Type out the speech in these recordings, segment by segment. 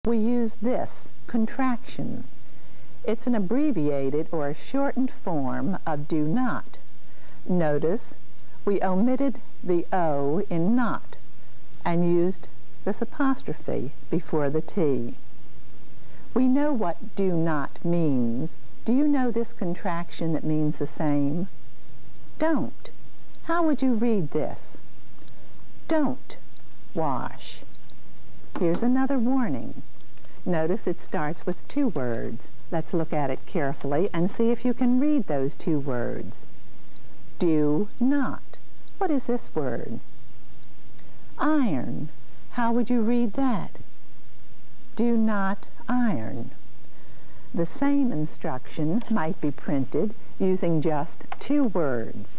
we use this contraction. It's an abbreviated or a shortened form of do not. Notice we omitted the O in not and used this apostrophe before the T. We know what do not means. Do you know this contraction that means the same? Don't. How would you read this? Don't wash. Here's another warning. Notice it starts with two words. Let's look at it carefully and see if you can read those two words. Do not. What is this word? Iron. How would you read that? Do not iron. The same instruction might be printed using just two words.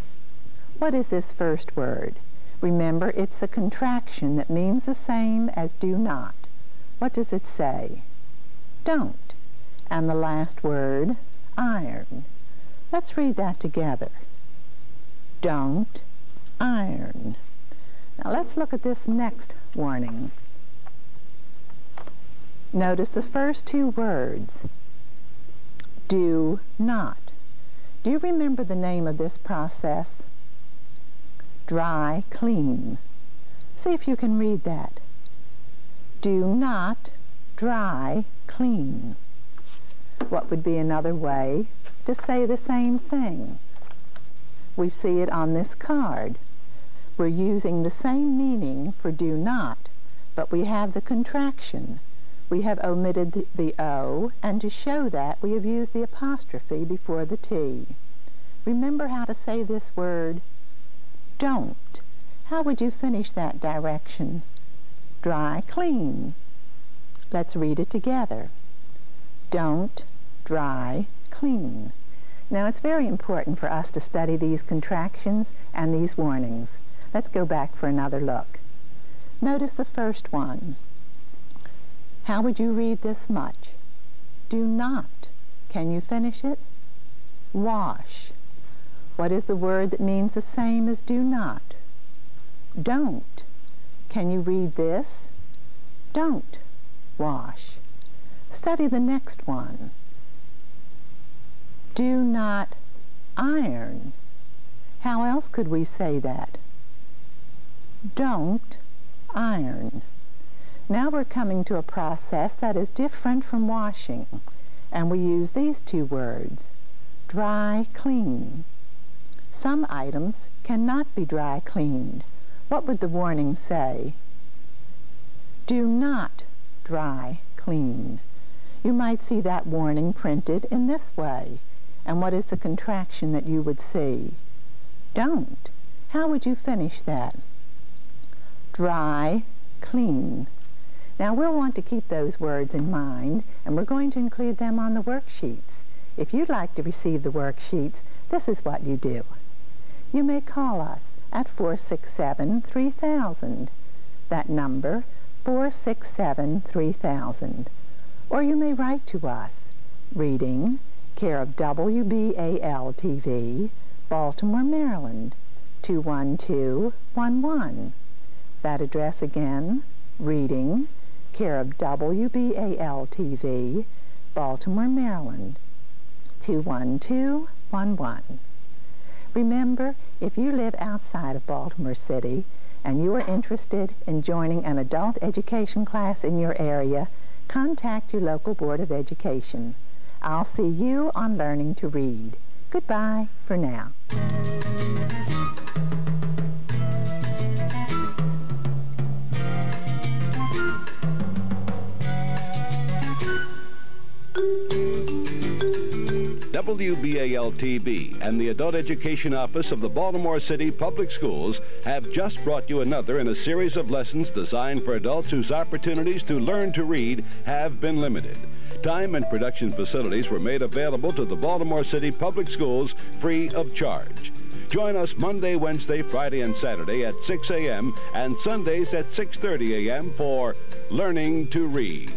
What is this first word? Remember, it's the contraction that means the same as do not. What does it say? Don't. And the last word, iron. Let's read that together. Don't iron. Now let's look at this next warning. Notice the first two words. Do not. Do you remember the name of this process? Dry clean. See if you can read that. Do not dry clean. What would be another way to say the same thing? We see it on this card. We're using the same meaning for do not, but we have the contraction. We have omitted the O, and to show that, we have used the apostrophe before the T. Remember how to say this word? Don't. How would you finish that direction? Dry clean. Let's read it together. Don't dry clean. Now, it's very important for us to study these contractions and these warnings. Let's go back for another look. Notice the first one. How would you read this much? Do not. Can you finish it? Wash. What is the word that means the same as do not? Don't. Can you read this? Don't wash. Study the next one. Do not iron. How else could we say that? Don't iron. Now we're coming to a process that is different from washing, and we use these two words. Dry clean. Some items cannot be dry cleaned. What would the warning say? Do not dry clean. You might see that warning printed in this way. And what is the contraction that you would see? Don't. How would you finish that? Dry clean. Now we'll want to keep those words in mind, and we're going to include them on the worksheets. If you'd like to receive the worksheets, this is what you do. You may call us at 467-3000. That number, 467-3000. Or you may write to us, reading, care of WBAL TV, Baltimore, Maryland, 21211. That address again, reading, care of WBAL TV, Baltimore, Maryland, 21211. Remember, if you live outside of Baltimore City and you are interested in joining an adult education class in your area, contact your local Board of Education. I'll see you on Learning to Read. Goodbye for now. WBAL-TV and the Adult Education Office of the Baltimore City Public Schools have just brought you another in a series of lessons designed for adults whose opportunities to learn to read have been limited. Time and production facilities were made available to the Baltimore City Public Schools free of charge. Join us Monday, Wednesday, Friday, and Saturday at 6 a.m. and Sundays at 6:30 a.m. for Learning to Read.